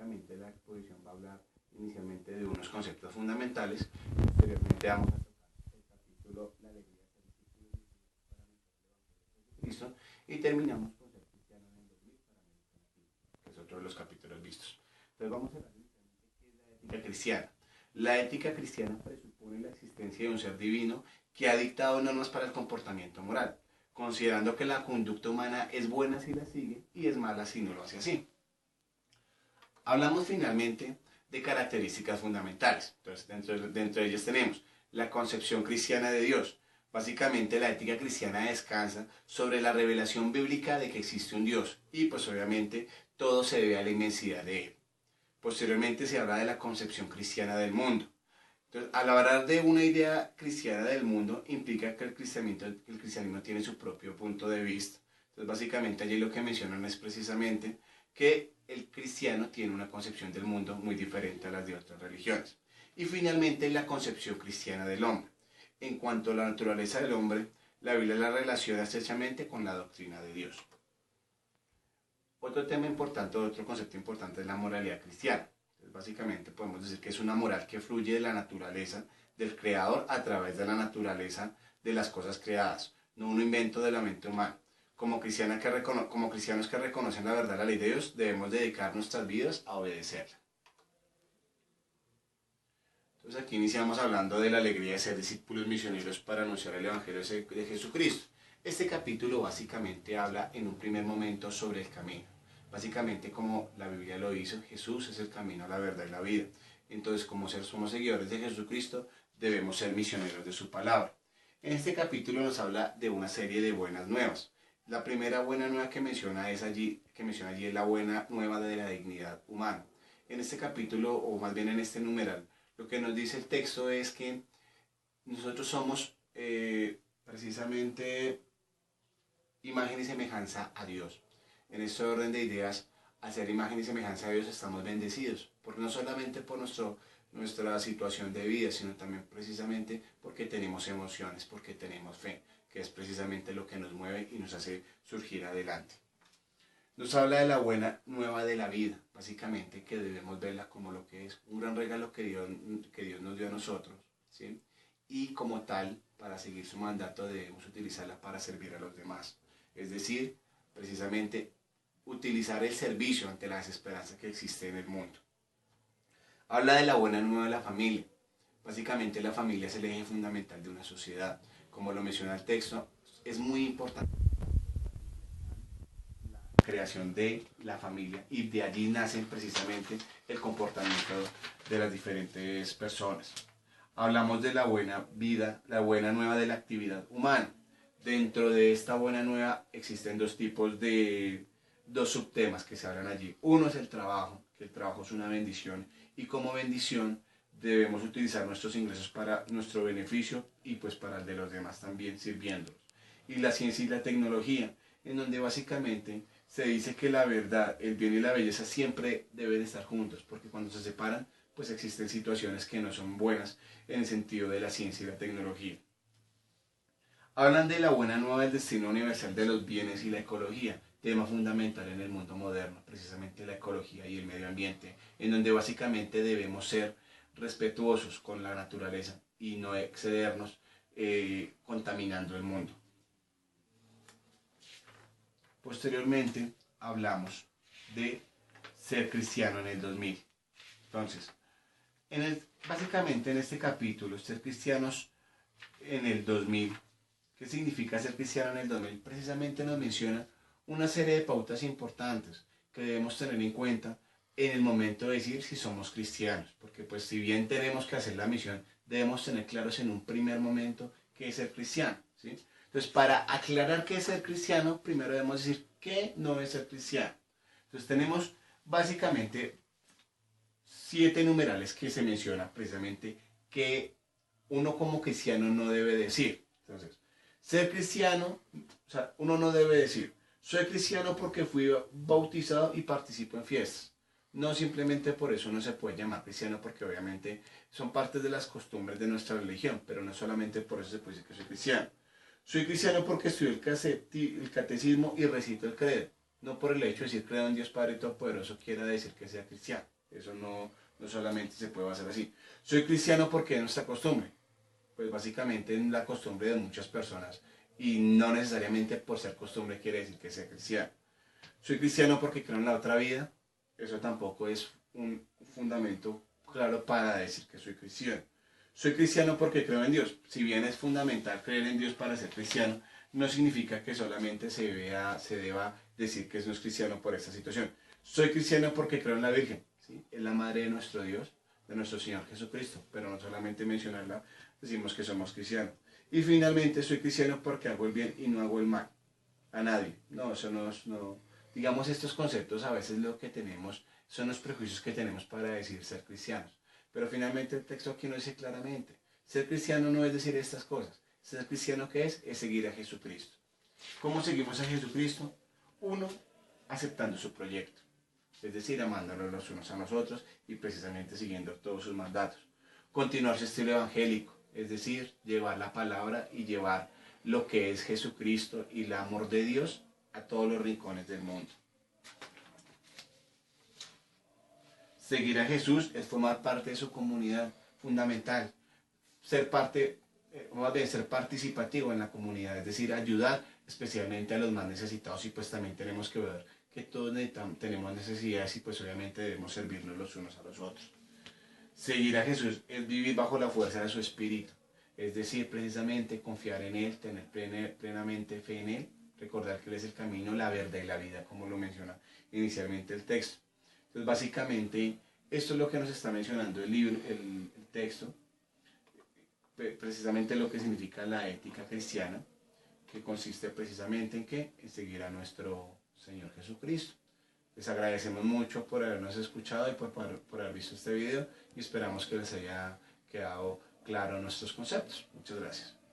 básicamente la exposición va a hablar inicialmente de unos conceptos fundamentales. Posteriormente vamos a tocar el capítulo La alegría de ser discípulo de Cristo y terminamos con ser cristiano en el 2000 para América Latina, que es otro de los capítulos vistos. Entonces vamos a hablar inicialmente qué es la ética cristiana. La ética cristiana presupone la existencia de un ser divino que ha dictado normas para el comportamiento moral, considerando que la conducta humana es buena si la sigue y es mala si no lo hace así. Hablamos finalmente de características fundamentales. Entonces, dentro de ellas tenemos la concepción cristiana de Dios. Básicamente la ética cristiana descansa sobre la revelación bíblica de que existe un Dios y pues obviamente todo se debe a la inmensidad de Él. Posteriormente se habla de la concepción cristiana del mundo. Entonces, al hablar de una idea cristiana del mundo, implica que el cristianismo tiene su propio punto de vista. Entonces, básicamente allí lo que mencionan es precisamente que el cristiano tiene una concepción del mundo muy diferente a las de otras religiones. Y finalmente, la concepción cristiana del hombre. En cuanto a la naturaleza del hombre, la Biblia la relaciona estrechamente con la doctrina de Dios. Otro tema importante, otro concepto importante es la moralidad cristiana. Entonces, básicamente podemos decir que es una moral que fluye de la naturaleza del creador a través de la naturaleza de las cosas creadas, no un invento de la mente humana. Como cristianos que reconocen la verdad de la ley de Dios, debemos dedicar nuestras vidas a obedecerla. Entonces aquí iniciamos hablando de la alegría de ser discípulos misioneros para anunciar el Evangelio de Jesucristo. Este capítulo básicamente habla en un primer momento sobre el camino. Básicamente, como la Biblia lo hizo, Jesús es el camino, la verdad y la vida. Entonces, como somos seguidores de Jesucristo, debemos ser misioneros de su palabra. En este capítulo nos habla de una serie de buenas nuevas. La primera buena nueva que menciona allí es la buena nueva de la dignidad humana. En este capítulo, o más bien en este numeral, lo que nos dice el texto es que nosotros somos precisamente imagen y semejanza a Dios. En este orden de ideas, al ser imagen y semejanza a Dios estamos bendecidos, porque no solamente por nuestra situación de vida, sino también precisamente porque tenemos emociones, porque tenemos fe, que es precisamente lo que nos mueve y nos hace surgir adelante. Nos habla de la buena nueva de la vida, básicamente que debemos verla como lo que es un gran regalo que Dios nos dio a nosotros, ¿sí? Y como tal, para seguir su mandato debemos utilizarla para servir a los demás. Es decir, precisamente utilizar el servicio ante la desesperanza que existe en el mundo. Habla de la buena nueva de la familia. Básicamente la familia es el eje fundamental de una sociedad. Como lo menciona el texto, es muy importante la creación de la familia y de allí nace precisamente el comportamiento de las diferentes personas. Hablamos de la buena vida, la buena nueva de la actividad humana. Dentro de esta buena nueva existen dos subtemas que se hablan allí. Uno es el trabajo, que el trabajo es una bendición y como bendición debemos utilizar nuestros ingresos para nuestro beneficio y pues para el de los demás también sirviéndolos. Y la ciencia y la tecnología, en donde básicamente se dice que la verdad, el bien y la belleza siempre deben estar juntos, porque cuando se separan pues existen situaciones que no son buenas en el sentido de la ciencia y la tecnología. Hablan de la buena nueva del destino universal de los bienes y la ecología, tema fundamental en el mundo moderno, precisamente la ecología y el medio ambiente, en donde básicamente debemos ser respetuosos con la naturaleza y no excedernos contaminando el mundo. Posteriormente hablamos de ser cristiano en el 2000. Entonces, básicamente en este capítulo, ser cristianos en el 2000, ¿qué significa ser cristiano en el 2000? Precisamente nos menciona una serie de pautas importantes que debemos tener en cuenta en el momento de decir si somos cristianos, porque pues si bien tenemos que hacer la misión, debemos tener claros en un primer momento qué es ser cristiano, ¿sí? Entonces, para aclarar qué es ser cristiano, primero debemos decir qué no es ser cristiano. Entonces, tenemos básicamente 7 numerales que se menciona precisamente que uno como cristiano no debe decir. Entonces, ser cristiano, o sea, uno no debe decir, soy cristiano porque fui bautizado y participo en fiestas. No simplemente por eso no se puede llamar cristiano, porque obviamente son partes de las costumbres de nuestra religión, pero no solamente por eso se puede decir que soy cristiano. Soy cristiano porque estudio el catecismo y recito el credo. No por el hecho de decir creo en Dios Padre Todopoderoso quiera decir que sea cristiano. Eso no solamente se puede hacer así. Soy cristiano porque es nuestra costumbre. Pues básicamente es la costumbre de muchas personas y no necesariamente por ser costumbre quiere decir que sea cristiano. Soy cristiano porque creo en la otra vida. Eso tampoco es un fundamento claro para decir que soy cristiano. Soy cristiano porque creo en Dios. Si bien es fundamental creer en Dios para ser cristiano, no significa que solamente se deba decir que no es cristiano por esta situación. Soy cristiano porque creo en la Virgen. ¿Sí? Es la madre de nuestro Dios, de nuestro Señor Jesucristo. Pero no solamente mencionarla, decimos que somos cristianos. Y finalmente soy cristiano porque hago el bien y no hago el mal a nadie. No, eso no. Digamos, estos conceptos a veces lo que tenemos son los prejuicios que tenemos para decir ser cristianos. Pero finalmente el texto aquí no dice claramente. Ser cristiano no es decir estas cosas. Ser cristiano, ¿qué es? Es seguir a Jesucristo. ¿Cómo seguimos a Jesucristo? Uno, aceptando su proyecto. Es decir, amándonos los unos a los otros y precisamente siguiendo todos sus mandatos. Continuar su estilo evangélico, es decir, llevar la palabra y llevar lo que es Jesucristo y el amor de Dios a todos los rincones del mundo. Seguir a Jesús es formar parte de su comunidad fundamental. Ser parte, más bien ser participativo en la comunidad, es decir, ayudar especialmente a los más necesitados y pues también tenemos que ver que todos tenemos necesidades y pues obviamente debemos servirnos los unos a los otros. Seguir a Jesús es vivir bajo la fuerza de su espíritu, es decir, precisamente confiar en Él, tener plenamente fe en Él, recordar que Él es el camino, la verdad y la vida, como lo menciona inicialmente el texto. Entonces, básicamente, esto es lo que nos está mencionando el libro, el texto, precisamente lo que significa la ética cristiana, que consiste precisamente en qué, en seguir a nuestro Señor Jesucristo. Les agradecemos mucho por habernos escuchado y por haber visto este video y esperamos que les haya quedado claro nuestros conceptos. Muchas gracias.